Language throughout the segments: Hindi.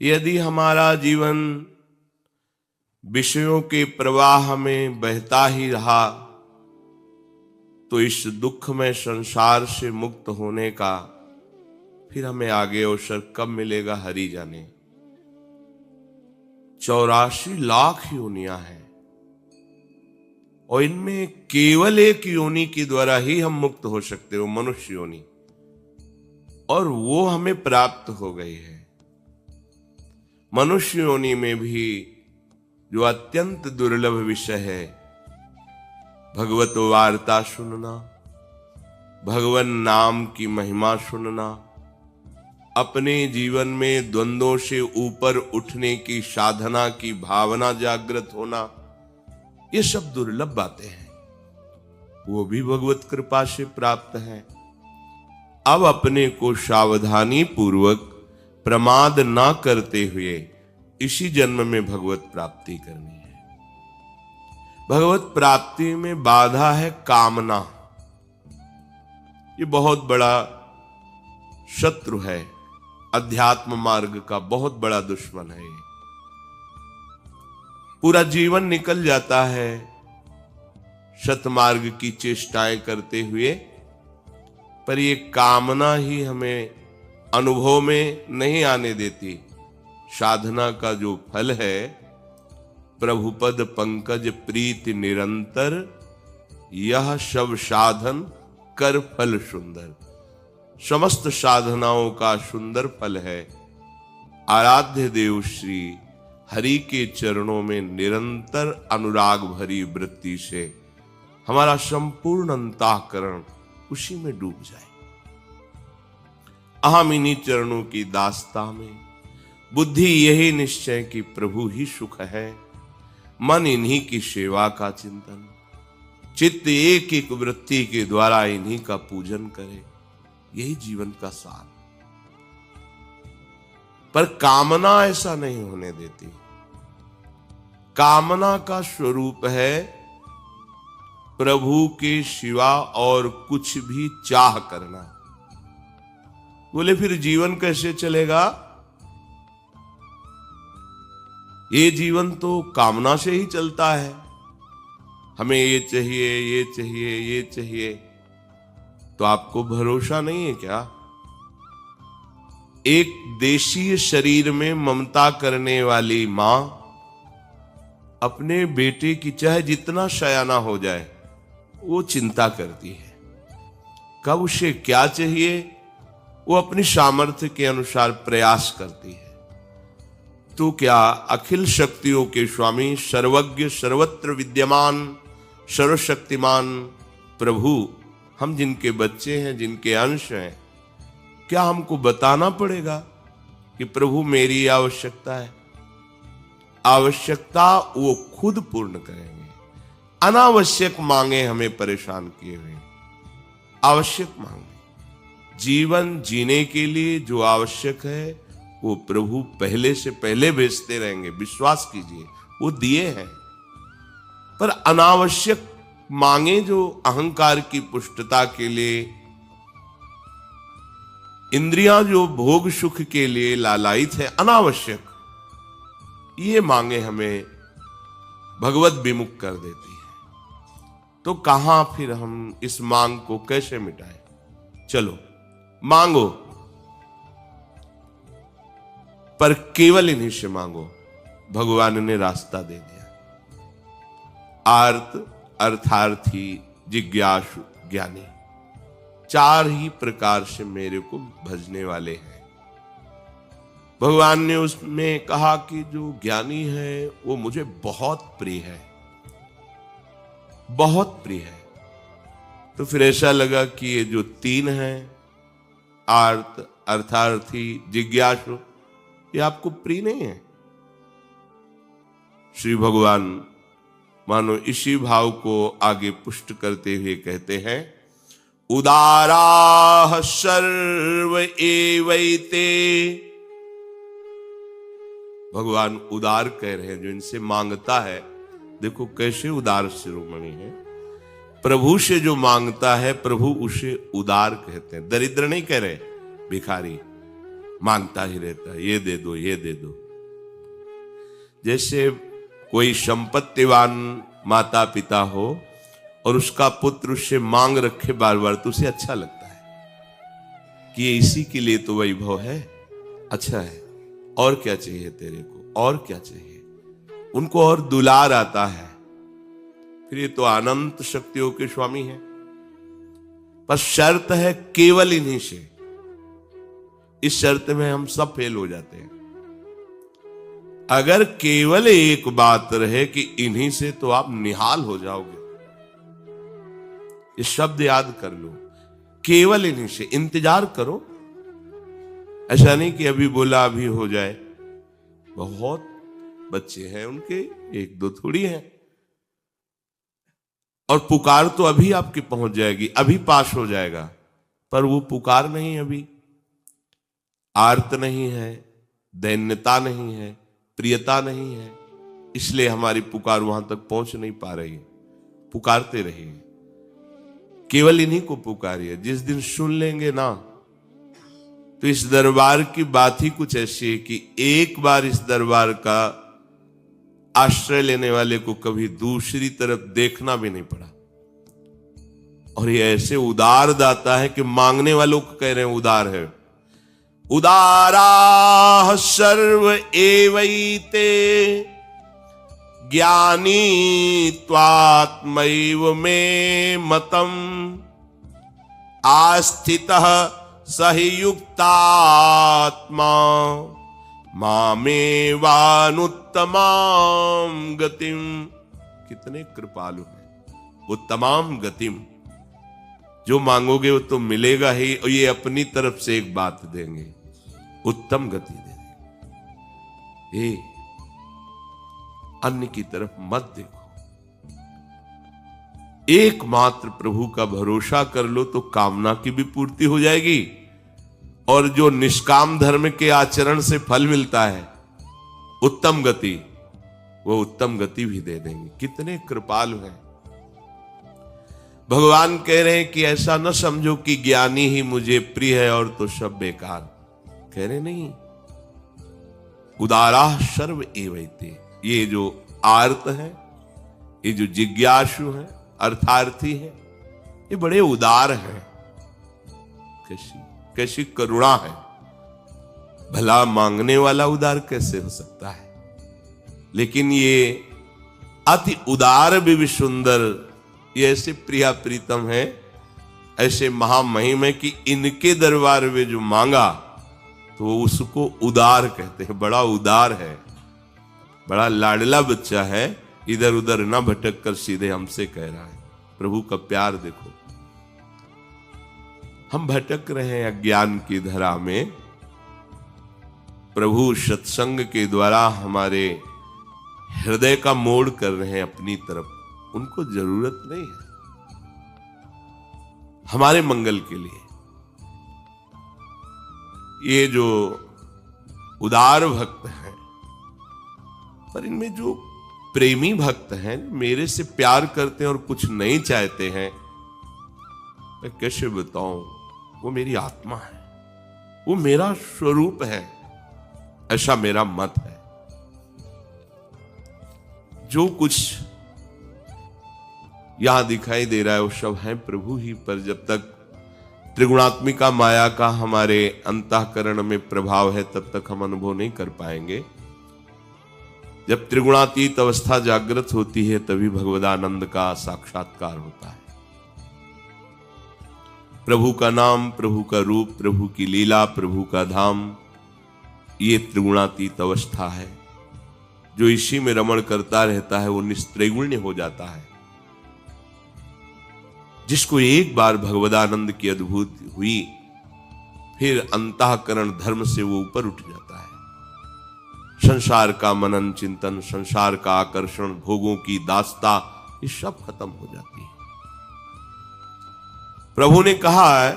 यदि हमारा जीवन विषयों के प्रवाह में बहता ही रहा तो इस दुखमय संसार से मुक्त होने का फिर हमें आगे अवसर कब मिलेगा, हरि जाने। 84 लाख योनियां हैं और इनमें केवल एक योनि के द्वारा ही हम मुक्त हो सकते हो, मनुष्य योनि, और वो हमें प्राप्त हो गई है। मनुष्य योनि में भी जो अत्यंत दुर्लभ विषय है, भगवत वार्ता सुनना, भगवान नाम की महिमा सुनना, अपने जीवन में द्वंद्वों से ऊपर उठने की साधना की भावना जागृत होना, ये सब दुर्लभ बातें हैं, वो भी भगवत कृपा से प्राप्त है। अब अपने को सावधानी पूर्वक प्रमाद ना करते हुए इसी जन्म में भगवत प्राप्ति करनी है। भगवत प्राप्ति में बाधा है कामना। ये बहुत बड़ा शत्रु है, अध्यात्म मार्ग का बहुत बड़ा दुश्मन है। पूरा जीवन निकल जाता है सतमार्ग की चेष्टाएं करते हुए, पर ये कामना ही हमें अनुभव में नहीं आने देती। साधना का जो फल है, प्रभुपद पंकज प्रीति निरंतर, यह सब साधन कर फल सुंदर। समस्त साधनाओं का सुंदर फल है आराध्य देव श्री हरि के चरणों में निरंतर अनुराग भरी वृत्ति से हमारा संपूर्ण अंतःकरण उसी में डूब जाए। अहम इन्हीं चरणों की दास्ता में बुद्धि यही निश्चय कि प्रभु ही सुख है, मन इन्हीं की सेवा का चिंतन, चित्त एक एक वृत्ति के द्वारा इन्हीं का पूजन करे, यही जीवन का सार। पर कामना ऐसा नहीं होने देती। कामना का स्वरूप है प्रभु के सिवा और कुछ भी चाह करना। बोले फिर जीवन कैसे चलेगा? ये जीवन तो कामना से ही चलता है। हमें ये चाहिए, ये चाहिए, ये चाहिए, तो आपको भरोसा नहीं है क्या? एक देशीय शरीर में ममता करने वाली मां अपने बेटे की चाहे जितना सयाना हो जाए, वो चिंता करती है कब उसे क्या चाहिए, वो अपनी सामर्थ्य के अनुसार प्रयास करती है। तो क्या अखिल शक्तियों के स्वामी, सर्वज्ञ, सर्वत्र विद्यमान, सर्वशक्तिमान प्रभु, हम जिनके बच्चे हैं, जिनके अंश हैं, क्या हमको बताना पड़ेगा कि प्रभु मेरी आवश्यकता है? आवश्यकता वो खुद पूर्ण करेंगे। अनावश्यक मांगे हमें परेशान किए हुए, आवश्यक मांगे। जीवन जीने के लिए जो आवश्यक है वो प्रभु पहले से पहले भेजते रहेंगे, विश्वास कीजिए, वो दिए हैं। पर अनावश्यक मांगे जो अहंकार की पुष्टता के लिए, इंद्रियां जो भोग सुख के लिए लालायित है, अनावश्यक, ये मांगे हमें भगवत विमुख कर देती है। तो कहां फिर हम इस मांग को कैसे मिटाएं? चलो मांगो, पर केवल इन्हीं से मांगो। भगवान ने रास्ता दे दिया। आर्त, अर्थार्थी, जिज्ञासु, ज्ञानी, 4 ही प्रकार से मेरे को भजने वाले हैं। भगवान ने उसमें कहा कि जो ज्ञानी है वो मुझे बहुत प्रिय है, बहुत प्रिय है। तो फिर ऐसा लगा कि ये जो 3 हैं, आर्त, अर्थार्थी, जिज्ञासु, ये आपको प्रिय नहीं है। श्री भगवान मानो इसी भाव को आगे पुष्ट करते हुए कहते हैं, उदाराः सर्व एवैते। भगवान उदार कह रहे हैं, जो इनसे मांगता है, देखो कैसे उदार शिरोमणि है। प्रभु से जो मांगता है प्रभु उसे उदार कहते हैं, दरिद्र नहीं कह रहे, भिखारी। मांगता ही रहता है, ये दे दो, ये दे दो। जैसे कोई संपत्तिवान माता पिता हो और उसका पुत्र उससे मांग रखे बार बार, तो उसे अच्छा लगता है कि ये इसी के लिए तो वैभव है, अच्छा है, और क्या चाहिए तेरे को, और क्या चाहिए। उनको और दुलार आता है, फिर ये तो अनंत शक्तियों के स्वामी हैं। पर शर्त है केवल इन्हीं से। इस शर्त में हम सब फेल हो जाते हैं। अगर केवल एक बात रहे कि इन्हीं से, तो आप निहाल हो जाओगे। ये शब्द याद कर लो, केवल इन्हीं से। इंतजार करो, ऐसा नहीं कि अभी बोला अभी हो जाए। बहुत बच्चे हैं उनके, एक दो थोड़ी हैं। और पुकार तो अभी आपकी पहुंच जाएगी, अभी पास हो जाएगा, पर वो पुकार नहीं, अभी आर्त नहीं है, दैन्यता नहीं है, प्रियता नहीं है, इसलिए हमारी पुकार वहां तक पहुंच नहीं पा रही है। पुकारते रहिए, केवल इन्हीं को पुकारिए। जिस दिन सुन लेंगे ना, तो इस दरबार की बात ही कुछ ऐसी है कि एक बार इस दरबार का आश्रय लेने वाले को कभी दूसरी तरफ देखना भी नहीं पड़ा। और ये ऐसे उदार दाता है कि मांगने वालों को कह रहे हैं उदार है। उदारा सर्व एवैते ज्ञानी त्वात्मैव मे मतम आस्थितः सहि युक्तात्मा मामेवानुत्तमां गतिम। कितने कृपालु हैं। उत्तमाम गतिम, जो मांगोगे वो तो मिलेगा ही, और ये अपनी तरफ से एक बात देंगे, उत्तम गति दे देंगे। ये अन्य की तरफ मत देखो, एकमात्र प्रभु का भरोसा कर लो तो कामना की भी पूर्ति हो जाएगी, और जो निष्काम धर्म के आचरण से फल मिलता है उत्तम गति, वो उत्तम गति भी दे देंगे। कितने कृपालु हैं। भगवान कह रहे हैं कि ऐसा न समझो कि ज्ञानी ही मुझे प्रिय है और तो सब बेकार। कह रहे नहीं, उदारा सर्व एवैते। ये जो आर्त है, ये जो जिज्ञासु है, अर्थार्थी है, ये बड़े उदार हैं। कैसी करुणा है। भला मांगने वाला उदार कैसे हो सकता है। लेकिन ये अति उदार भी सुंदर, ये ऐसे प्रिया प्रीतम है, ऐसे महामहिम है कि इनके दरबार में जो मांगा तो उसको उदार कहते हैं। बड़ा उदार है, बड़ा लाडला बच्चा है, इधर उधर ना भटक कर सीधे हमसे कह रहा है। प्रभु का प्यार देखो। हम भटक रहे हैं अज्ञान की धरा में, प्रभु सत्संग के द्वारा हमारे हृदय का मोड़ कर रहे हैं अपनी तरफ। उनको जरूरत नहीं है हमारे मंगल के लिए। ये जो उदार भक्त हैं, पर इनमें जो प्रेमी भक्त हैं, मेरे से प्यार करते हैं और कुछ नहीं चाहते हैं, मैं कैसे बताऊं। वो मेरी आत्मा है, वो मेरा स्वरूप है, ऐसा मेरा मत है। जो कुछ यहां दिखाई दे रहा है वो सब है प्रभु ही। पर जब तक त्रिगुणात्मिका माया का हमारे अंतःकरण में प्रभाव है, तब तक हम अनुभव नहीं कर पाएंगे। जब त्रिगुणातीत अवस्था जागृत होती है, तभी भगवदानंद का साक्षात्कार होता है। प्रभु का नाम, प्रभु का रूप, प्रभु की लीला, प्रभु का धाम, ये त्रिगुणातीत अवस्था है। जो इसी में रमण करता रहता है वो निस्त्रैगुण्य हो जाता है। जिसको एक बार भगवदानंद की अद्भुत हुई, फिर अंतःकरण धर्म से वो ऊपर उठ जाता है। संसार का मनन चिंतन, संसार का आकर्षण, भोगों की दास्ता, ये सब खत्म हो जाती है। प्रभु ने कहा है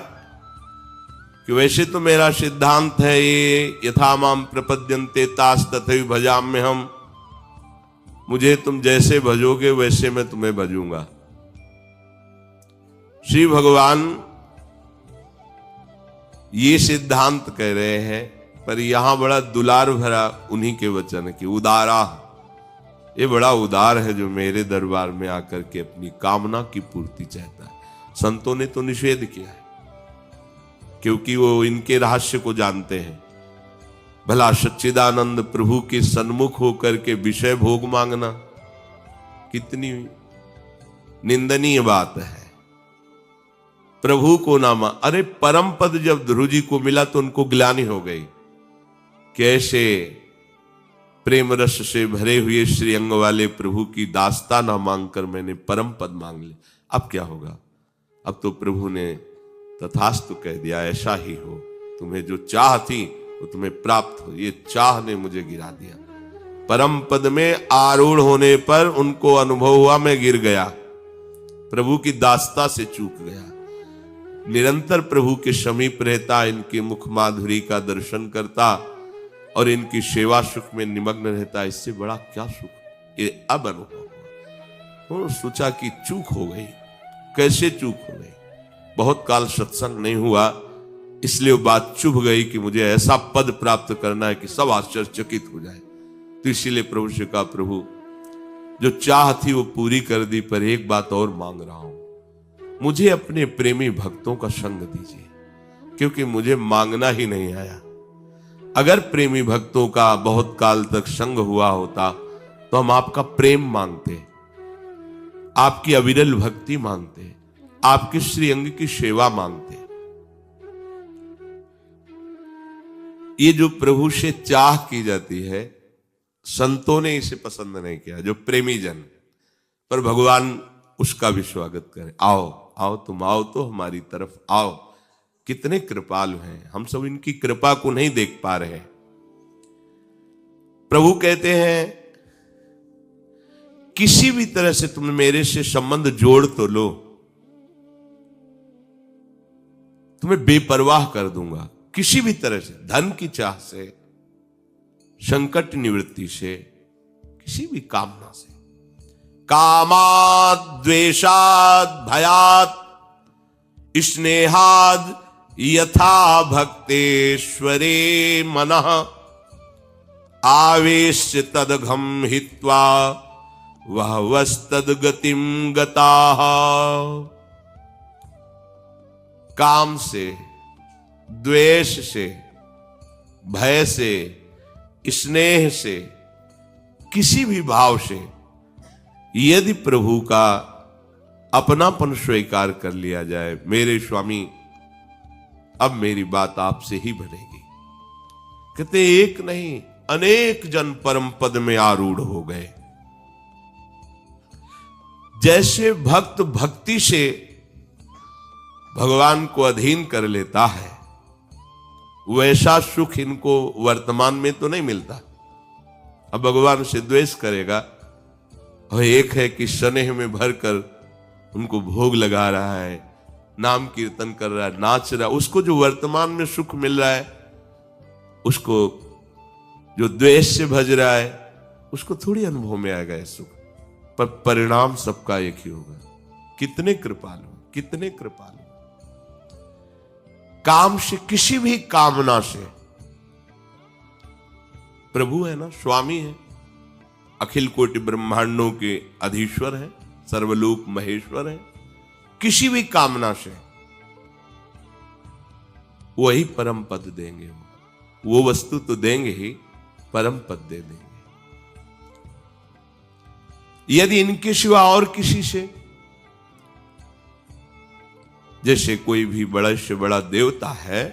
कि वैसे तो मेरा सिद्धांत है ये, यथा माम प्रपद्यन्ते तास तथैव भजाम्य हम। मुझे तुम जैसे भजोगे वैसे मैं तुम्हें भजूंगा। श्री भगवान ये सिद्धांत कह रहे हैं, पर यहां बड़ा दुलार भरा उन्हीं के वचन है कि उदारा, ये बड़ा उदार है जो मेरे दरबार में आकर के अपनी कामना की पूर्ति चाहता है। संतों ने तो निषेध किया है, क्योंकि वो इनके रहस्य को जानते हैं। भला सच्चिदानंद प्रभु के सन्मुख होकर के विषय भोग मांगना कितनी निंदनीय बात है। प्रभु को नामा, अरे परम पद जब ध्रुव जी को मिला तो उनको ग्लानि हो गई, कैसे प्रेम रस से भरे हुए श्रीअंग वाले प्रभु की दास्ता ना मांगकर मैंने परम पद मांग लिया, अब क्या होगा। अब तो प्रभु ने तथास्तु कह दिया, ऐसा ही हो, तुम्हें जो चाह थी वो तुम्हें प्राप्त हो। ये चाह ने मुझे गिरा दिया। परम पद में आरूढ़ होने पर उनको अनुभव हुआ मैं गिर गया, प्रभु की दास्ता से चूक गया। निरंतर प्रभु के समीप रहता, इनके मुख माधुरी का दर्शन करता और इनकी सेवा सुख में निमग्न रहता, इससे बड़ा क्या सुख। ये अब अनुभव हुआ। सोचा कि चूक हो गई। कैसे चूक हो गई? बहुत काल सत्संग नहीं हुआ, इसलिए वो बात चुभ गई कि मुझे ऐसा पद प्राप्त करना है कि सब आश्चर्यचकित हो जाए। तो इसीलिए प्रभु से कहा, प्रभु जो चाह थी वो पूरी कर दी, पर एक बात और मांग रहा हूं, मुझे अपने प्रेमी भक्तों का संग दीजिए, क्योंकि मुझे मांगना ही नहीं आया। अगर प्रेमी भक्तों का बहुत काल तक संग हुआ होता तो हम आपका प्रेम मांगते, आपकी अविरल भक्ति मांगते, आपके श्रीअंग की सेवा मांगते। ये जो प्रभु से चाह की जाती है, संतों ने इसे पसंद नहीं किया, जो प्रेमी जन, पर भगवान उसका भी स्वागत करें। आओ आओ, तुम आओ तो हमारी तरफ आओ। कितने कृपालु हैं, हम सब इनकी कृपा को नहीं देख पा रहे। प्रभु कहते हैं किसी भी तरह से तुम मेरे से संबंध जोड़ तो लो, तुम्हें बेपरवाह कर दूंगा। किसी भी तरह से, धन की चाह से, संकट निवृत्ति से, किसी भी कामना से। कामाद द्वेषाद भयात स्नेहाद यथा भक्तेश्वरे मनः आवेश्य तदघम हित्वा वह वस्तद गतिम गताः। काम से, द्वेष से, भय से, स्नेह से, किसी भी भाव से यदि प्रभु का अपनापन स्वीकार कर लिया जाए, मेरे स्वामी अब मेरी बात आपसे ही बनेगी। कहते एक नहीं अनेक जन परम पद में आरूढ़ हो गए। जैसे भक्त भक्ति से भगवान को अधीन कर लेता है, वैसा सुख इनको वर्तमान में तो नहीं मिलता। अब भगवान से द्वेष करेगा, और एक है कि स्नेह में भरकर उनको भोग लगा रहा है, नाम कीर्तन कर रहा है, नाच रहा है, उसको जो वर्तमान में सुख मिल रहा है, उसको जो द्वेष से भज रहा है, उसको थोड़ी अनुभव में आएगा ये सुख। पर परिणाम सबका एक ही होगा। कितने कृपालु, कितने कृपालु। काम से, किसी भी कामना से, प्रभु है ना, स्वामी है, अखिल कोटि ब्रह्मांडों के अधीश्वर है, सर्वलोक महेश्वर है। किसी भी कामना से वही परम पद देंगे। वो वस्तु तो देंगे ही, परम पद दे देंगे। यदि इनके सिवा और किसी से, जैसे कोई भी बड़ा से बड़ा देवता है,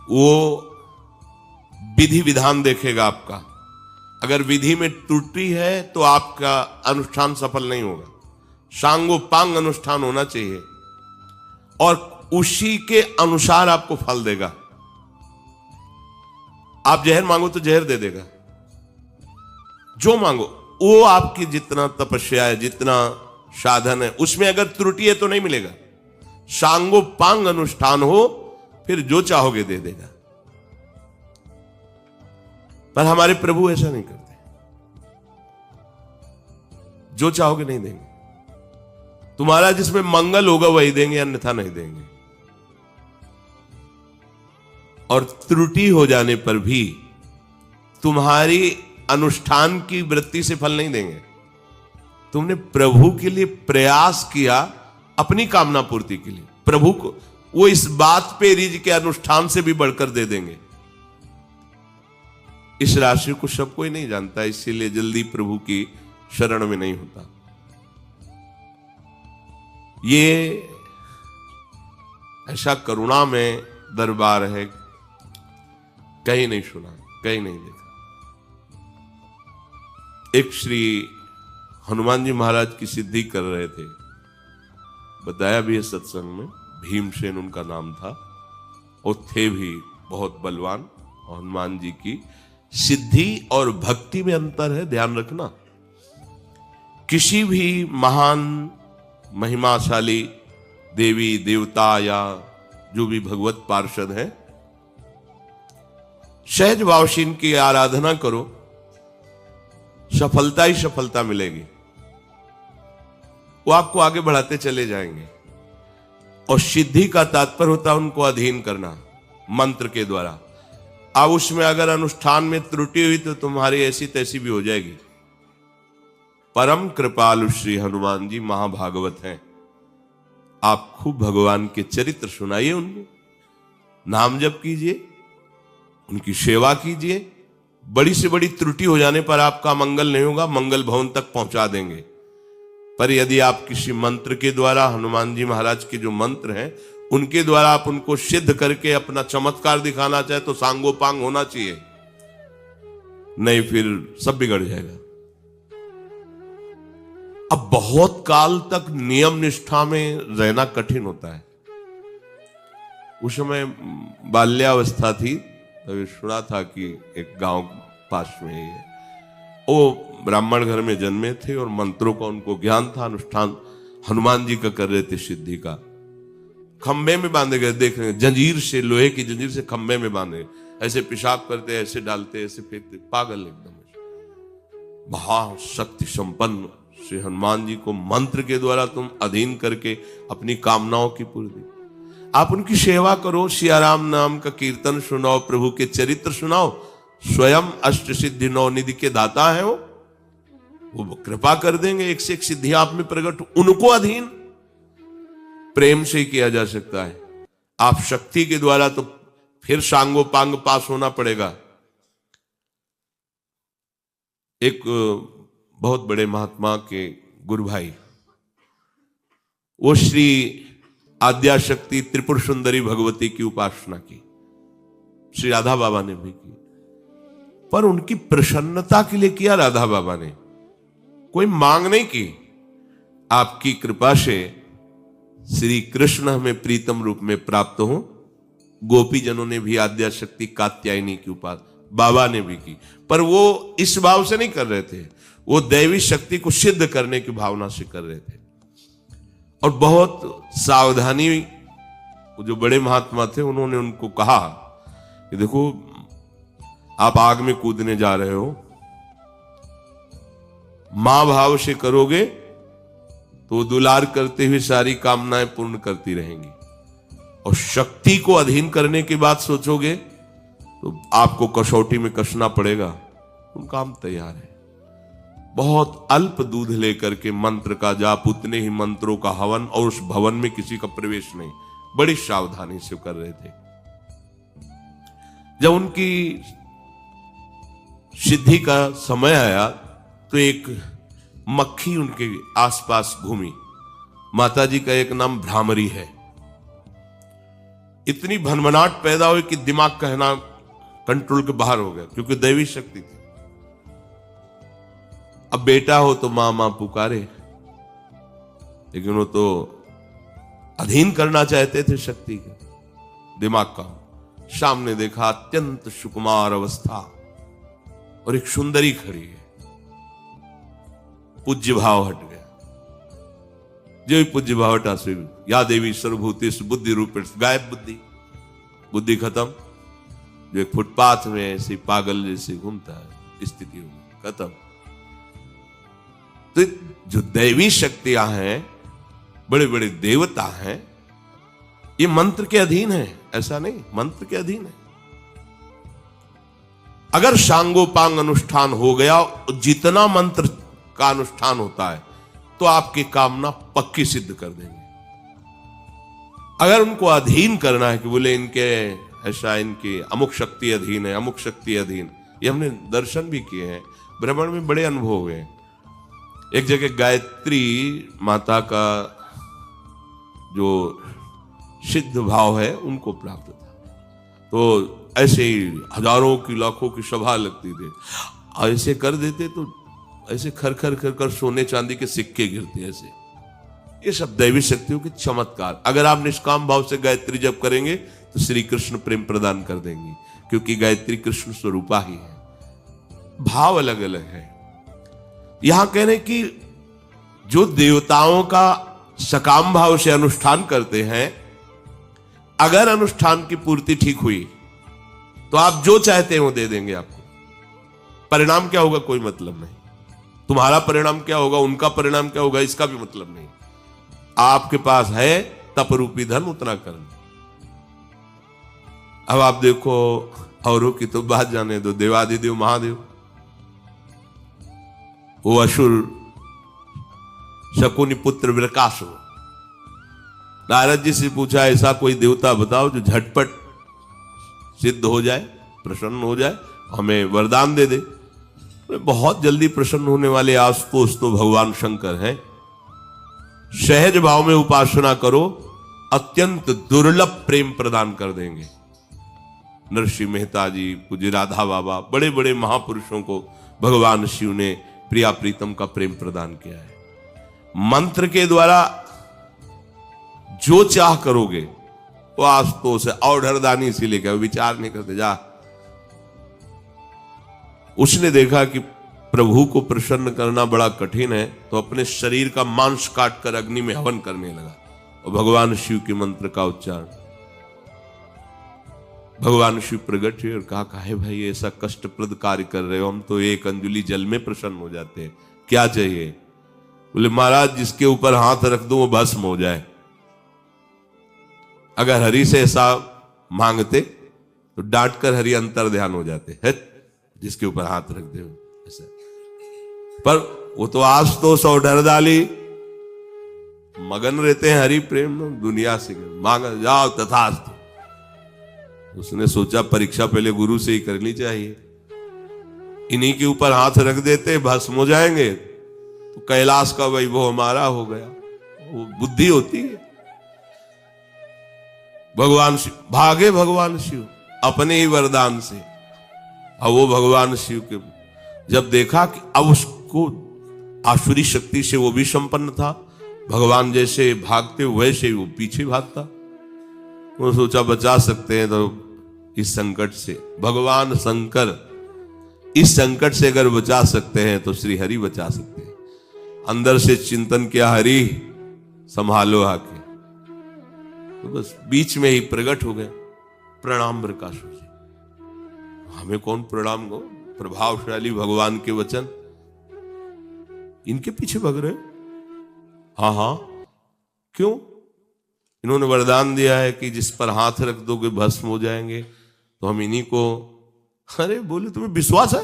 वो विधि विधान देखेगा आपका। अगर विधि में त्रुटि है तो आपका अनुष्ठान सफल नहीं होगा। सांगोपांग अनुष्ठान होना चाहिए और उसी के अनुसार आपको फल देगा। आप जहर मांगो तो जहर दे देगा, जो मांगो वो आपकी जितना तपस्या है, जितना साधन है, उसमें अगर त्रुटि है तो नहीं मिलेगा। सांगोपांग अनुष्ठान हो, फिर जो चाहोगे दे देगा। पर हमारे प्रभु ऐसा नहीं करते, जो चाहोगे नहीं देंगे। तुम्हारा जिसमें मंगल होगा वही देंगे, अन्यथा नहीं देंगे। और त्रुटि हो जाने पर भी तुम्हारी अनुष्ठान की वृत्ति से फल नहीं देंगे। तुमने प्रभु के लिए प्रयास किया, अपनी कामना पूर्ति के लिए, प्रभु को वो इस बात पे रिज के अनुष्ठान से भी बढ़कर दे देंगे। इस राशि को सब कोई नहीं जानता, इसीलिए जल्दी प्रभु की शरण में नहीं होता। ये ऐसा करुणा में दरबार है, कहीं नहीं सुना, कहीं नहीं देखा। एक श्री हनुमान जी महाराज की सिद्धि कर रहे थे, बताया भी है सत्संग में, भीमसेन उनका नाम था, और थे भी बहुत बलवान। हनुमान जी की सिद्धि और भक्ति में अंतर है, ध्यान रखना। किसी भी महान महिमाशाली देवी देवता या जो भी भगवत पार्षद है, सहज भाव से इनकी आराधना करो, सफलता ही सफलता मिलेगी। वो आपको आगे बढ़ाते चले जाएंगे। और सिद्धि का तात्पर्य होता है उनको अधीन करना मंत्र के द्वारा। अब उसमें अगर अनुष्ठान में त्रुटि हुई तो तुम्हारी ऐसी तैसी भी हो जाएगी। परम कृपालु श्री हनुमान जी महाभागवत हैं। आप खूब भगवान के चरित्र सुनाइए, उनके नाम जप कीजिए, उनकी सेवा कीजिए। बड़ी से बड़ी त्रुटि हो जाने पर आपका मंगल नहीं होगा, मंगल भवन तक पहुंचा देंगे। पर यदि आप किसी मंत्र के द्वारा, हनुमान जी महाराज के जो मंत्र हैं उनके द्वारा आप उनको सिद्ध करके अपना चमत्कार दिखाना चाहे तो सांगोपांग होना चाहिए, नहीं फिर सब बिगड़ जाएगा। अब बहुत काल तक नियम निष्ठा में रहना कठिन होता है। उस समय बाल्यावस्था थी, तभी सुना था कि एक गांव पास में ही है, वो ब्राह्मण घर में जन्मे थे और मंत्रों का उनको ज्ञान था। अनुष्ठान हनुमान जी का कर रहे थे सिद्धि का। खंबे में बांधे गए, देख रहे हैं, जंजीर से, लोहे की जंजीर से खंबे में बांधे, ऐसे पेशाब करते, ऐसे डालते, ऐसे फेंकते, पागल एकदम। महाशक्ति संपन्न श्री हनुमान जी को मंत्र के द्वारा तुम अधीन करके अपनी कामनाओं की पूर्ति। आप उनकी सेवा करो, सियाराम नाम का कीर्तन सुनाओ, प्रभु के चरित्र सुनाओ। स्वयं अष्ट सिद्धि नौ निधि के दाता है वो कृपा कर देंगे। एक से एक सिद्धि आप में प्रकट, उनको अधीन प्रेम से ही किया जा सकता है। आप शक्ति के द्वारा तो फिर सांगोपांग पास होना पड़ेगा। एक बहुत बड़े महात्मा के गुरु भाई, वो श्री आद्याशक्ति त्रिपुर सुंदरी भगवती की उपासना की, श्री राधा बाबा ने भी की, पर उनकी प्रसन्नता के लिए किया राधा बाबा ने, कोई मांग नहीं की। आपकी कृपा से श्री कृष्ण हमें प्रीतम रूप में प्राप्त हो। गोपी जनों ने भी आद्याशक्ति कात्यायनी की उपासना बाबा ने भी की, पर वो इस भाव से नहीं कर रहे थे, वो दैवी शक्ति को सिद्ध करने की भावना से कर रहे थे। और बहुत सावधानी, जो बड़े महात्मा थे उन्होंने उनको कहा कि देखो आप आग में कूदने जा रहे हो, मां भाव से करोगे तो दुलार करते हुए सारी कामनाएं पूर्ण करती रहेंगी, और शक्ति को अधीन करने की बात सोचोगे तो आपको कसौटी में कसना पड़ेगा। उनका हम तैयार है। बहुत अल्प दूध लेकर के मंत्र का जाप, उतने ही मंत्रों का हवन, और उस भवन में किसी का प्रवेश नहीं, बड़ी सावधानी से कर रहे थे। जब उनकी सिद्धि का समय आया तो एक मक्खी उनके आसपास घूमी। माता जी का एक नाम भ्रामरी है। इतनी भनभनाट पैदा हुई कि दिमाग कहना कंट्रोल के बाहर हो गया, क्योंकि दैवी शक्ति थी। अब बेटा हो तो मां मां पुकारे, लेकिन वो तो अधीन करना चाहते थे शक्ति के, दिमाग का। सामने देखा अत्यंत सुकुमार अवस्था और एक सुंदरी खड़ी है। पूज्य भाव हट गया। जो पूज्य भाव हटा से या देवी सर्वभूतेषु बुद्धि रूपेण, गायब बुद्धि खत्म। जो एक फुटपाथ में ऐसे पागल जैसे घूमता है, स्थिति हो गई, खत्म। तो जो दैवी शक्तियां हैं, बड़े बड़े देवता हैं, ये मंत्र के अधीन है, ऐसा नहीं, मंत्र के अधीन है। अगर सांगोपांग अनुष्ठान हो गया, जितना मंत्र का अनुष्ठान होता है, तो आपकी कामना पक्की सिद्ध कर देंगे। अगर उनको अधीन करना है कि बोले इनके ऐसा, इनकी अमुक शक्ति अधीन है, अमुक शक्ति अधीन, ये हमने दर्शन भी किए हैं, भ्रमण में बड़े अनुभव हुए हैं। एक जगह गायत्री माता का जो सिद्ध भाव है उनको प्राप्त था, तो ऐसे ही हजारों की लाखों की सभा लगती थी, ऐसे कर देते तो ऐसे खर खर खर कर सोने चांदी के सिक्के गिरते ऐसे। ये सब दैवी शक्तियों के चमत्कार। अगर आप निष्काम भाव से गायत्री जप करेंगे तो श्री कृष्ण प्रेम प्रदान कर देंगे, क्योंकि गायत्री कृष्ण स्वरूपा ही है, भाव अलग अलग है। यहां कह रहे कि जो देवताओं का सकाम भाव से अनुष्ठान करते हैं, अगर अनुष्ठान की पूर्ति ठीक हुई तो आप जो चाहते हैं वो दे देंगे आपको। परिणाम क्या होगा कोई मतलब नहीं, तुम्हारा परिणाम क्या होगा, उनका परिणाम क्या होगा, इसका भी मतलब नहीं। आपके पास है तप रूपी धन, उतना करना। अब आप देखो, औरों की तो बात जाने दो, देवादिदेव महादेव, वो असुर शकुनि पुत्र विरकासुर, नारद जी से पूछा ऐसा कोई देवता बताओ जो झटपट सिद्ध हो जाए, प्रसन्न हो जाए, हमें वरदान दे दे। बहुत जल्दी प्रसन्न होने वाले आशुतोष तो भगवान शंकर हैं। सहज भाव में उपासना करो, अत्यंत दुर्लभ प्रेम प्रदान कर देंगे। नरसिंह मेहता जी, पूज्य राधा बाबा, बड़े बड़े महापुरुषों को भगवान शिव ने प्रिया प्रीतम का प्रेम प्रदान किया है। मंत्र के द्वारा जो चाह करोगे वो आशुतोष है, औढ़रदानी से लेकर विचार नहीं करते जा। उसने देखा कि प्रभु को प्रसन्न करना बड़ा कठिन है, तो अपने शरीर का मांस काट कर अग्नि में हवन करने लगा और भगवान शिव के मंत्र का उच्चारण। भगवान शिव प्रकट हुए और कहा, काहे भाई ऐसा कष्टप्रद कार्य कर रहे हो, हम तो एक अंजुलि जल में प्रसन्न हो जाते हैं, क्या चाहिए? बोले महाराज जिसके ऊपर हाथ रख दो वो भस्म हो जाए। अगर हरि से ऐसा मांगते तो डांट कर हरि अंतर ध्यान हो जाते है, जिसके ऊपर हाथ रख दे ऐसा। पर वो तो आज तो सौ डर डाली, मगन रहते हैं हरि प्रेम में, दुनिया से मांग जाओ तथास्तु। उसने सोचा परीक्षा पहले गुरु से ही करनी चाहिए, इन्हीं के ऊपर हाथ रख देते भस्म हो जाएंगे तो कैलाश का वैभव हमारा हो गया। वो बुद्धि होती है। भगवान शिव भागे, भगवान शिव अपने ही वरदान से। अब वो भगवान शिव के जब देखा कि अब उसको आसुरी शक्ति से वो भी संपन्न था, भगवान जैसे भागते वैसे ही वो पीछे भागता। वो सोचा बचा सकते हैं तो इस संकट से, भगवान शंकर इस संकट से अगर बचा सकते हैं तो श्री हरि बचा सकते हैं। अंदर से चिंतन किया, हरि संभालो आके, तो बस बीच में ही प्रकट हो गए। प्रणाम प्रकाशु जी, हमें कौन प्रणाम को, प्रभावशाली भगवान के वचन, इनके पीछे भाग रहे? हाँ हाँ, क्यों? इन्होंने वरदान दिया है कि जिस पर हाथ रख दोगे भस्म हो जाएंगे, तो हम इन्हीं को। अरे बोले तुम्हें विश्वास है?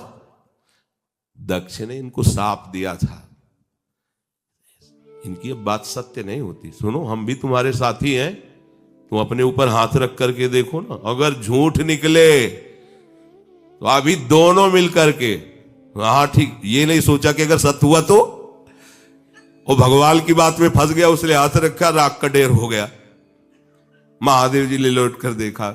दक्ष ने इनको साप दिया था, इनकी अब बात सत्य नहीं होती। सुनो, हम भी तुम्हारे साथी हैं, तुम अपने ऊपर हाथ रख करके देखो ना, अगर झूठ निकले तो अभी दोनों मिल करके, हाँ ठीक, ये नहीं सोचा कि अगर सत्य हुआ तो। वो भगवान की बात में फंस गया, उसने हाथ रखा, राख का ढेर हो गया। महादेव जी ने लौट कर देखा,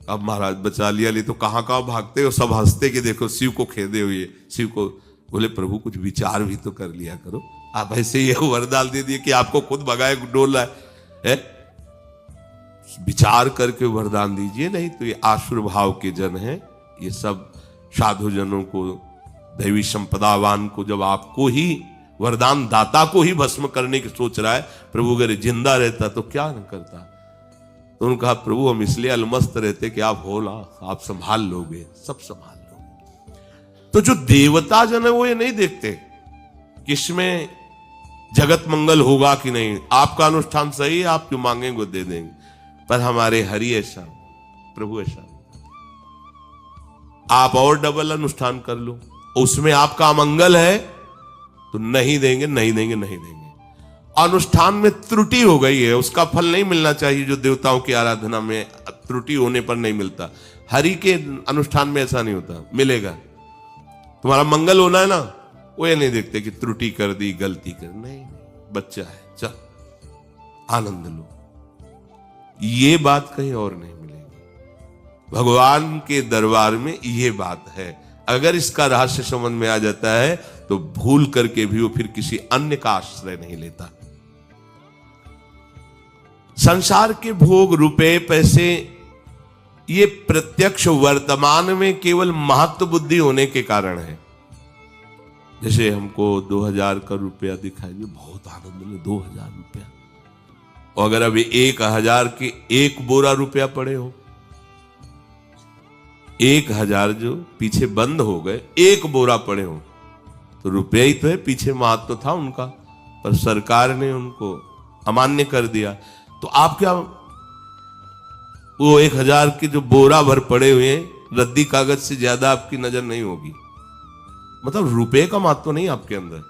अब महाराज बचा लिया। ले तो कहां कहां भागते हो, सब हंसते कि देखो शिव को खेदे हुए। शिव को बोले प्रभु कुछ विचार भी तो कर लिया करो, आप ऐसे ही वरदान दे दिए कि आपको खुद भगाए डोल रहा है। विचार करके वरदान दीजिए, नहीं तो ये आसुर भाव के जन हैं। ये सब साधु जनों को, दैवी संपदावान को, जब आपको ही वरदान दाता को ही भस्म करने की सोच रहा है, प्रभु अगर जिंदा रहता तो क्या न करता। तो उन्होंने कहा प्रभु हम इसलिए अलमस्त रहते कि आप हो ना, आप संभाल लोगे, सब संभाल लोगे। तो जो देवता जन है वो ये नहीं देखते कि इसमें जगत मंगल होगा कि नहीं, आपका अनुष्ठान सही है, आप जो मांगेंगे वो दे देंगे। पर हमारे हरि ऐसा, प्रभु ऐसा, आप और डबल अनुष्ठान कर लो, उसमें आपका अमंगल है तो नहीं देंगे, नहीं देंगे, नहीं देंगे। अनुष्ठान में त्रुटि हो गई है, उसका फल नहीं मिलना चाहिए जो देवताओं की आराधना में त्रुटि होने पर नहीं मिलता। हरि के अनुष्ठान में ऐसा नहीं होता, मिलेगा। तुम्हारा मंगल होना है ना, वो ये नहीं देखते कि त्रुटि कर दी, गलती कर, नहीं, बच्चा है, चल आनंद लो। ये बात कहीं और नहीं मिलेगी। भगवान के दरबार में ये बात है। अगर इसका रहस्य समझ में आ जाता है तो भूल करके भी वो फिर किसी अन्य का आश्रय नहीं लेता। संसार के भोग, रुपए, पैसे, ये प्रत्यक्ष वर्तमान में केवल महत्व बुद्धि होने के कारण है। जैसे हमको 2000 का रुपया दिखाई दे, बहुत आनंद में 2000 रुपया, और अगर अभी 1000 के एक बोरा रुपया पड़े हो, 1000 जो पीछे बंद हो गए, एक बोरा पड़े हो, तो रुपया ही तो है, पीछे महत्व था उनका, पर सरकार ने उनको अमान्य कर दिया। तो आप क्या, वो 1000 के जो बोरा भर पड़े हुए हैं, रद्दी कागज से ज्यादा आपकी नजर नहीं होगी। मतलब रुपए का महत्व नहीं आपके अंदर,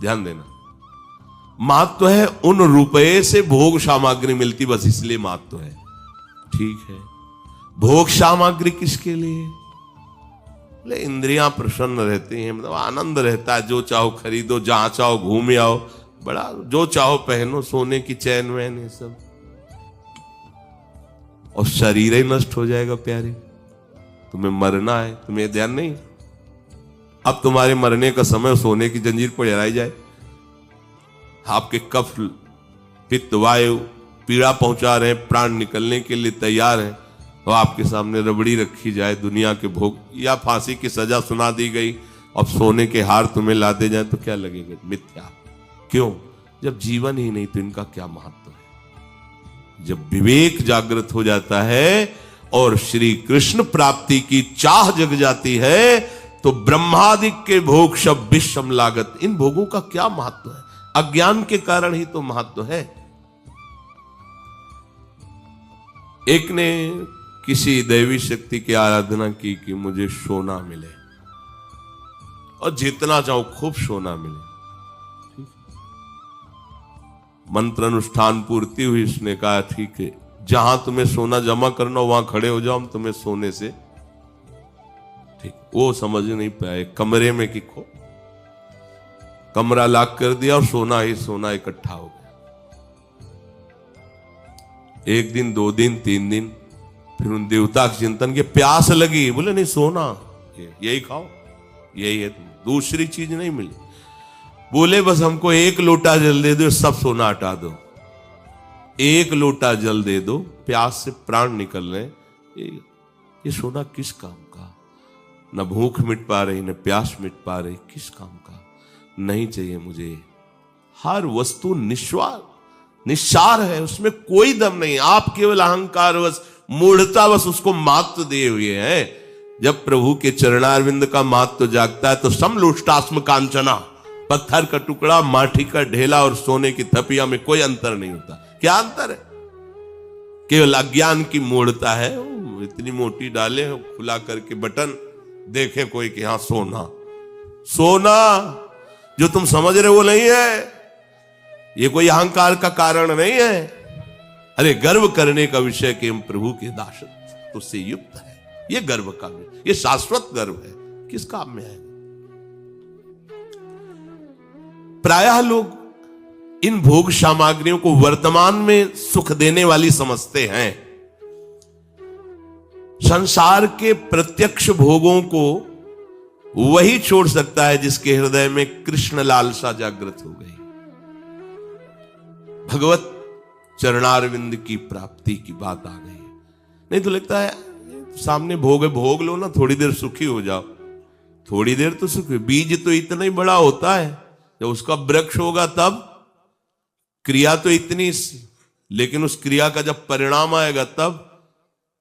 ध्यान देना। महत्व है उन रुपए से भोग सामग्री मिलती, बस इसलिए महत्व है। ठीक है, भोग सामग्री किसके लिए? बोले इंद्रियां प्रसन्न रहती हैं, मतलब आनंद रहता है, जो चाहो खरीदो, जहां चाहो घूम आओ, बड़ा जो चाहो पहनो, सोने की चैन वैन, ये सब, और शरीर ही नष्ट हो जाएगा प्यारे। तुम्हें मरना है, तुम्हें ध्यान नहीं, अब तुम्हारे मरने का समय, सोने की जंजीर पर जलाई जाए, आपके कफ, पित्त, वायु पीड़ा पहुंचा रहे हैं, प्राण निकलने के लिए तैयार हैं, तो आपके सामने रबड़ी रखी जाए दुनिया के भोग, या फांसी की सजा सुना दी गई, अब सोने के हार तुम्हें ला दे जाए, तो क्या लगेगा? मिथ्या। क्यों? जब जीवन ही नहीं तो इनका क्या महत्व है? जब विवेक जागृत हो जाता है और श्री कृष्ण प्राप्ति की चाह जग जाती है, तो ब्रह्मादिक के भोग सब विषम लागत, इन भोगों का क्या महत्व है? अज्ञान के कारण ही तो महत्व है। एक ने किसी दैवी शक्ति की आराधना की कि मुझे सोना मिले, और जितना चाहो खूब सोना मिले। मंत्र अनुष्ठान पूर्ति हुई, उसने कहा ठीक है, जहां तुम्हें सोना जमा करना वहां खड़े हो जाओ, हम तुम्हें सोने से, ठीक। वो समझ नहीं पाए, कमरे में कि खो, कमरा लॉक कर दिया और सोना ही सोना इकट्ठा हो गया। 1 दिन, 2 दिन, 3 दिन, फिर उन देवता के चिंतन के, प्यास लगी, बोले नहीं सोना, यही खाओ, यही है, दूसरी चीज नहीं मिली। बोले बस हमको 1 लोटा जल दे दो, सब सोना हटा दो, 1 लोटा जल दे दो, प्यास से प्राण निकल रहे, ये सोना किस काम का? न भूख मिट पा रही, न प्यास मिट पा रही, किस काम का? नहीं चाहिए मुझे। हर वस्तु निस्सार है, उसमें कोई दम नहीं। आप केवल अहंकारवश, मूढ़तावश उसको महत्व दिए हुए हैं। जब प्रभु के चरणारविंद का महत्व जागता है तो समलोष्टास्म कांचना, पत्थर का टुकड़ा, माटी का ढेला और सोने की थपिया में कोई अंतर नहीं होता। क्या अंतर है? केवल अज्ञान की मूढ़ता है। इतनी मोटी डाले खुला करके बटन, देखे कोई कि हाँ सोना, सोना जो तुम समझ रहे वो नहीं है, ये कोई अहंकार का कारण नहीं है। अरे गर्व करने का विषय कि हम प्रभु के दास उससे युक्त है, ये गर्व का विषय, ये शाश्वत गर्व है, किस काम में आएगा? प्रायः लोग इन भोग सामग्रियों को वर्तमान में सुख देने वाली समझते हैं। संसार के प्रत्यक्ष भोगों को वही छोड़ सकता है जिसके हृदय में कृष्ण लालसा जागृत हो गई, भगवत चरणारविंद की प्राप्ति की बात आ गई। नहीं तो लगता है सामने भोग है, भोग लो ना, थोड़ी देर सुखी हो जाओ। थोड़ी देर तो सुखी, बीज तो इतना ही बड़ा होता है, जब उसका वृक्ष होगा तब। क्रिया तो इतनी, लेकिन उस क्रिया का जब परिणाम आएगा तब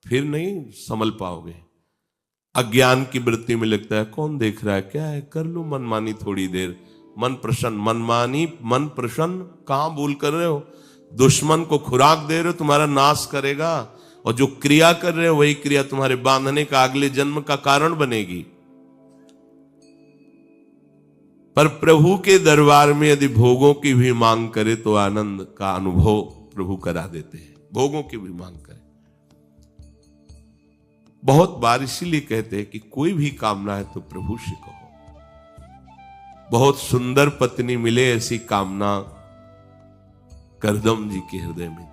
फिर नहीं संभल पाओगे। अज्ञान की वृत्ति में लगता है कौन देख रहा है, क्या है, कर लो मनमानी थोड़ी देर, मन प्रसन्न। मनमानी, मन प्रसन्न कहां भूल कर रहे हो? दुश्मन को खुराक दे रहे हो, तुम्हारा नाश करेगा। और जो क्रिया कर रहे हो वही क्रिया तुम्हारे बांधने का अगले जन्म का कारण बनेगी। पर प्रभु के दरबार में यदि भोगों की भी मांग करे तो आनंद का अनुभव प्रभु करा देते हैं। भोगों की भी मांग करे, बहुत बार इसीलिए कहते हैं कि कोई भी कामना है तो प्रभु से कहो। बहुत सुंदर पत्नी मिले ऐसी कामना करदम जी के हृदय में थी।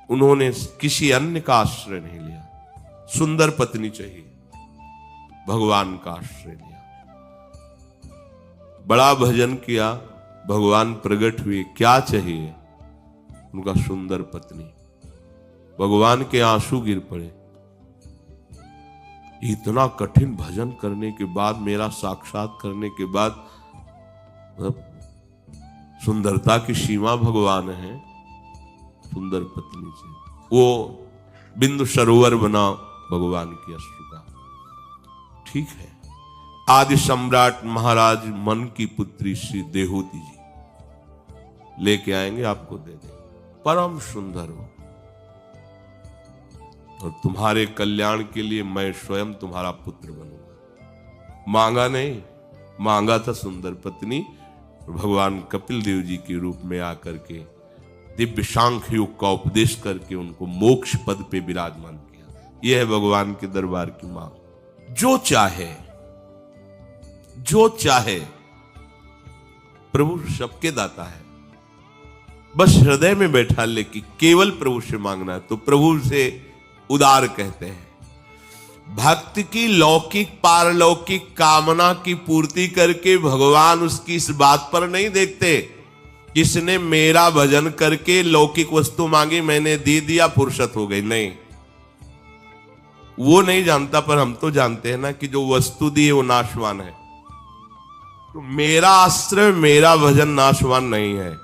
उन्होंने किसी अन्य का आश्रय नहीं लिया। सुंदर पत्नी चाहिए, भगवान का आश्रय लिया। बड़ा भजन किया, भगवान प्रकट हुए। क्या चाहिए? उनका सुंदर पत्नी। भगवान के आंसू गिर पड़े। इतना कठिन भजन करने के बाद, मेरा साक्षात करने के बाद, सुंदरता की सीमा भगवान है। सुंदर पत्नी से वो बिंदु सरोवर बना भगवान की अश्रु का। ठीक है, आदि सम्राट महाराज मन की पुत्री श्री देहूती जी लेके आएंगे, आपको दे देंगे। परम सुंदर हो और तुम्हारे कल्याण के लिए मैं स्वयं तुम्हारा पुत्र बनूंगा। मांगा नहीं, मांगा था सुंदर पत्नी। भगवान कपिल देव जी के रूप में आकर के दिव्य सांख्य योग का उपदेश करके उनको मोक्ष पद पे विराजमान किया। यह है भगवान के दरबार की मांग। जो चाहे, जो चाहे, प्रभु सबके दाता है। बस हृदय में बैठा ले कि केवल प्रभु से मांगना है तो प्रभु से उदार कहते हैं। भक्त की लौकिक पारलौकिक कामना की पूर्ति करके भगवान उसकी इस बात पर नहीं देखते, किसने मेरा भजन करके लौकिक वस्तु मांगी, मैंने दे दिया, फुर्सत हो गई। नहीं, वो नहीं जानता। पर हम तो जानते हैं ना कि जो वस्तु दी है वो नाशवान है। तो मेरा आश्रय, मेरा भजन नाशवान नहीं है।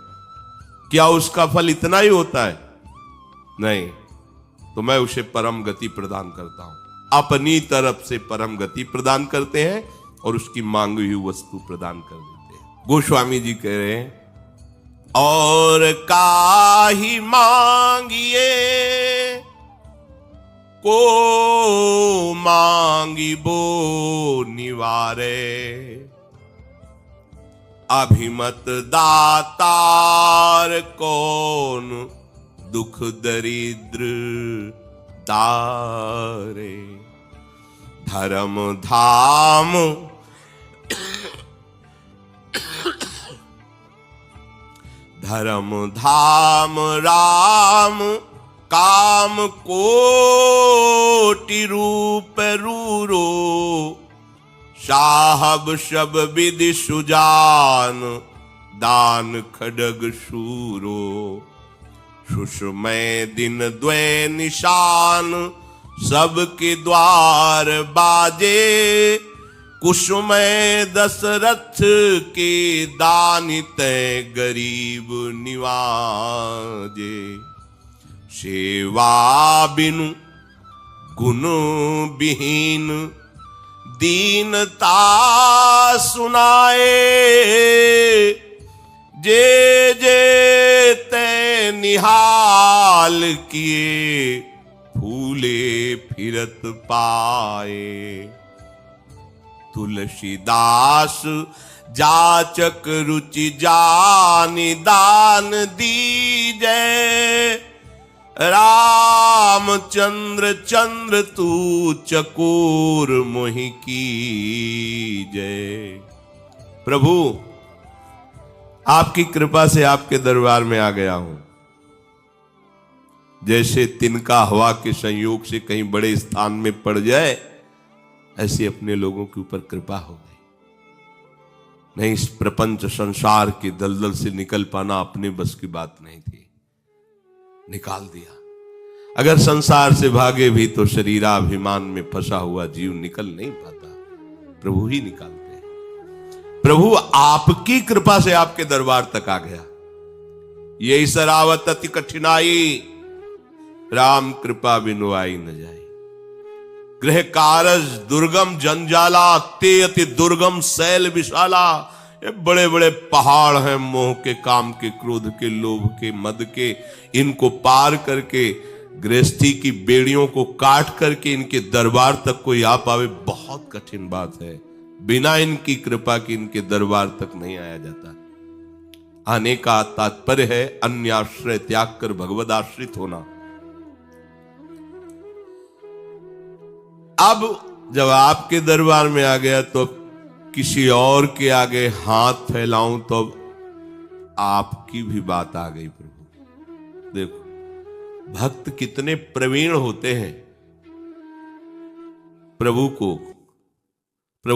क्या उसका फल इतना ही होता है? नहीं। तो मैं उसे परम गति प्रदान करता हूं। अपनी तरफ से परम गति प्रदान करते हैं और उसकी मांगी हुई वस्तु प्रदान कर देते हैं। गोस्वामी जी कह रहे हैं, और काहि मांगिए को मांगी बो निवारे, अभिमत दातार कौन दुख दरिद्र तारे। धर्म धाम धर्म धाम राम काम कोटि रूप रूरो, साहब सब विधि सुजान दान खड्ग शूरो। सुषमय दिन द्वै निशान सबके द्वार बाजे, कुसुमय दशरथ के दानित गरीब निवाजे। सेवा बिनु गुण विहीन दीनता सुनाए, जे जे ते निहाल किए फूले फिरत पाए। तुलसीदास जाचक रुचि जानि दान दीजै, रामचंद्र चंद्र तू चकोर मोहि कीजै। प्रभु आपकी कृपा से आपके दरबार में आ गया हूं। जैसे तिनका हवा के संयोग से कहीं बड़े स्थान में पड़ जाए, ऐसे अपने लोगों के ऊपर कृपा हो गई। नहीं, इस प्रपंच संसार के दलदल से निकल पाना अपने बस की बात नहीं थी, निकाल दिया। अगर संसार से भागे भी तो शरीराभिमान में फंसा हुआ जीव निकल नहीं पाता, प्रभु ही निकालते हैं। प्रभु आपकी कृपा से आपके दरबार तक आ गया। यही सरावत अति कठिनाई, राम कृपा बिनु आई न जाए। गृह कारज दुर्गम जंजाला, ते अति दुर्गम शैल विशाला। ये बड़े बड़े पहाड़ हैं मोह के, काम के, क्रोध के, लोभ के, मद के। इनको पार करके गृहस्थी की बेड़ियों को काट करके इनके दरबार तक कोई आ पावे, बहुत कठिन बात है। बिना इनकी कृपा के इनके दरबार तक नहीं आया जाता। आने का तात्पर्य है अन्य आश्रय त्याग कर भगवद आश्रित होना। अब जब आपके दरबार में आ गया तो किसी और के आगे हाथ फैलाऊं तो आपकी भी बात आ गई। प्रभु देखो, भक्त कितने प्रवीण होते हैं। प्रभु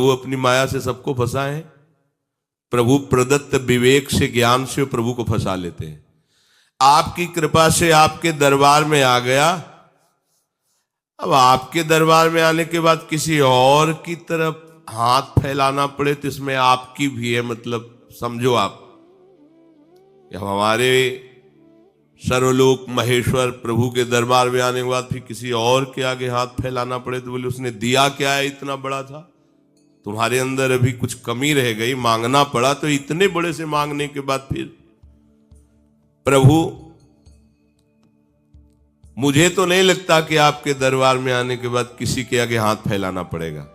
अपनी माया से सबको फंसाए। प्रभु प्रदत्त विवेक से, ज्ञान से प्रभु को फंसा लेते हैं। आपकी कृपा से आपके दरबार में आ गया। अब आपके दरबार में आने के बाद किसी और की तरफ हाथ फैलाना पड़े तो इसमें आपकी भी है। मतलब समझो आप, हमारे सर्वलोक महेश्वर प्रभु के दरबार में आने के बाद फिर किसी और के आगे हाथ फैलाना पड़े तो बोले उसने दिया क्या है इतना बड़ा था, तुम्हारे अंदर अभी कुछ कमी रह गई, मांगना पड़ा। तो इतने बड़े से मांगने के बाद फिर प्रभु, मुझे तो नहीं लगता कि आपके दरबार में आने के बाद किसी के आगे हाथ फैलाना पड़ेगा।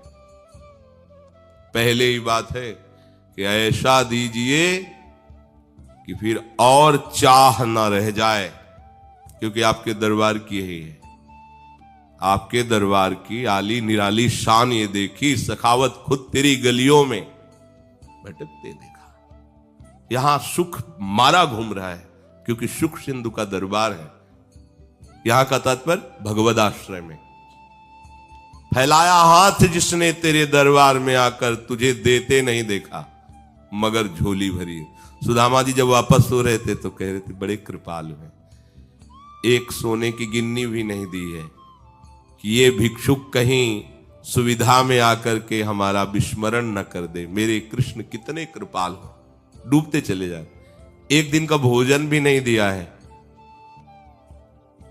पहले ही बात है कि ऐसा दीजिए कि फिर और चाह ना रह जाए, क्योंकि आपके दरबार की ही है। आपके दरबार की आली निराली शान ये देखी, सखावत खुद तेरी गलियों में भटकते देखा। यहां सुख मारा घूम रहा है क्योंकि सुख सिंधु का दरबार है। यहां का तात्पर्य भगवद आश्रय में। फैलाया हाथ जिसने तेरे दरबार में आकर, तुझे देते नहीं देखा मगर झोली भरी। सुदामा जी जब वापस हो रहे थे तो कह रहे थे बड़े कृपालु हैं, एक सोने की गिन्नी भी नहीं दी है कि ये भिक्षुक कहीं सुविधा में आकर के हमारा विस्मरण न कर दे। मेरे कृष्ण कितने कृपाल हो, डूबते चले जाए। एक दिन का भोजन भी नहीं दिया है,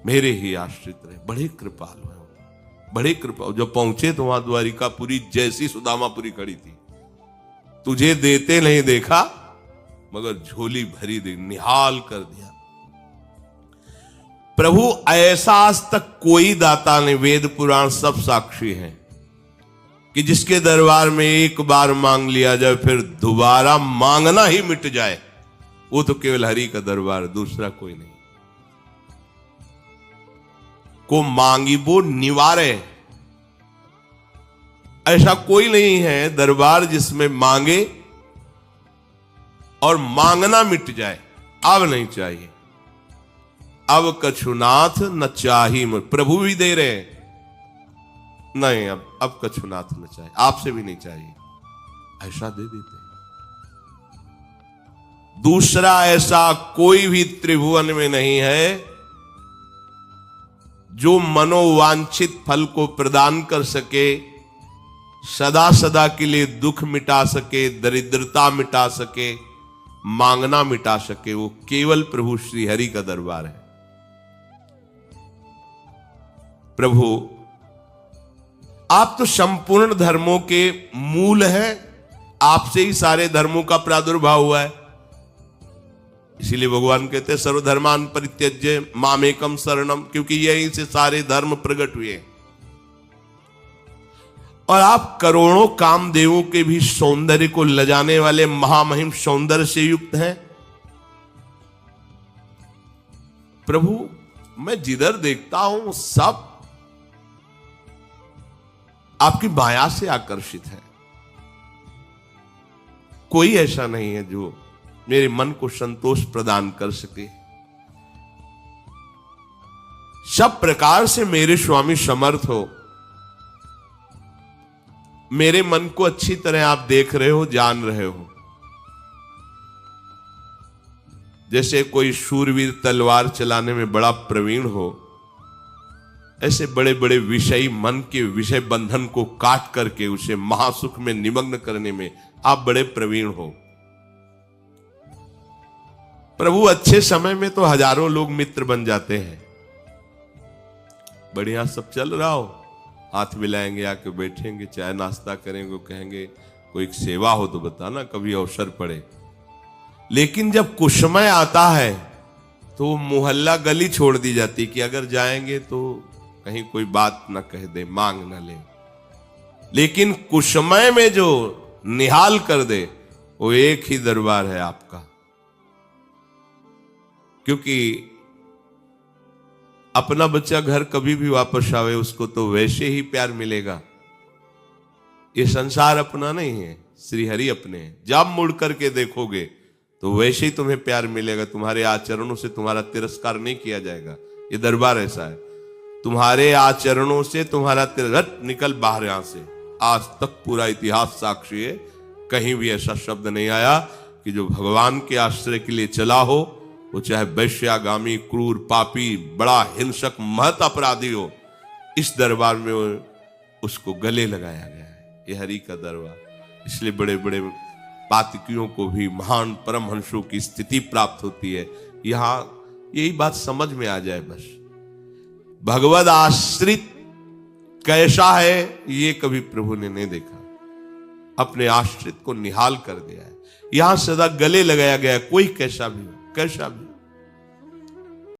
मेरे ही आश्रित रहे। बड़े कृपालु हैं, बड़े कृपा। जब पहुंचे तो वहां द्वारिकापुरी जैसी सुदामापुरी खड़ी थी। तुझे देते नहीं देखा मगर झोली भरी दे, निहाल कर दिया। प्रभु ऐसा आज तक कोई दाता नहीं, वेद पुराण सब साक्षी हैं, कि जिसके दरबार में एक बार मांग लिया जाए फिर दोबारा मांगना ही मिट जाए। वो तो केवल हरि का दरबार, दूसरा कोई नहीं। को मांगी वो निवारे, ऐसा कोई नहीं है दरबार जिसमें मांगे और मांगना मिट जाए। अब नहीं चाहिए, अब कछुनाथ न चाही। प्रभु भी दे रहे हैं, नहीं अब कछुनाथ न चाहिए, आपसे भी नहीं चाहिए, ऐसा दे देते हैं। दूसरा ऐसा कोई भी त्रिभुवन में नहीं है जो मनोवांछित फल को प्रदान कर सके, सदा सदा के लिए दुख मिटा सके, दरिद्रता मिटा सके, मांगना मिटा सके। वो केवल प्रभु श्री हरि का दरबार है। प्रभु आप तो संपूर्ण धर्मों के मूल हैं, आपसे ही सारे धर्मों का प्रादुर्भाव हुआ है। इसीलिए भगवान कहते हैं सर्वधर्मान परित्यज्य मामेकम शरणम, क्योंकि यहीं से सारे धर्म प्रकट हुए। और आप करोड़ों कामदेवों के भी सौंदर्य को लजाने वाले महामहिम सौंदर्य से युक्त हैं। प्रभु मैं जिधर देखता हूं सब आपकी माया से आकर्षित है। कोई ऐसा नहीं है जो मेरे मन को संतोष प्रदान कर सके। सब प्रकार से मेरे स्वामी समर्थ हो। मेरे मन को अच्छी तरह आप देख रहे हो, जान रहे हो। जैसे कोई शूरवीर तलवार चलाने में बड़ा प्रवीण हो, ऐसे बड़े बड़े विषयी मन के विषय बंधन को काट करके उसे महासुख में निमग्न करने में आप बड़े प्रवीण हो। प्रभु अच्छे समय में तो हजारों लोग मित्र बन जाते हैं। बढ़िया सब चल रहा हो, हाथ मिलाएंगे, आके बैठेंगे, चाय नाश्ता करेंगे, कहेंगे कोई सेवा हो तो बताना, कभी अवसर पड़े। लेकिन जब कुसमय आता है तो वो मोहल्ला गली छोड़ दी जाती कि अगर जाएंगे तो कहीं कोई बात ना कह दे, मांग ना ले। लेकिन कुसमय में जो निहाल कर दे वो एक ही दरबार है आपका, क्योंकि अपना बच्चा घर कभी भी वापस आवे उसको तो वैसे ही प्यार मिलेगा। ये संसार अपना नहीं है, श्री हरि अपने हैं। जब मुड़ करके देखोगे तो वैसे ही तुम्हें प्यार मिलेगा, तुम्हारे आचरणों से तुम्हारा तिरस्कार नहीं किया जाएगा। ये दरबार ऐसा है, तुम्हारे आचरणों से तुम्हारा तिरस्कार निकल बाहर। यहां से आज तक पूरा इतिहास साक्षी है, कहीं भी ऐसा शब्द नहीं आया कि जो भगवान के आश्रय के लिए चला हो, वो चाहे वैश्यागामी, क्रूर, पापी, बड़ा हिंसक, महत अपराधी हो, इस दरबार में उसको गले लगाया गया है। ये हरि का दरबार, इसलिए बड़े बड़े पातकियों को भी महान परमहंसों की स्थिति प्राप्त होती है। यहां यही बात समझ में आ जाए बस, भगवद आश्रित कैसा है ये कभी प्रभु ने नहीं देखा, अपने आश्रित को निहाल कर दिया है। यहां सदा गले लगाया गया, कोई कैसा भी हो, कैसा भी।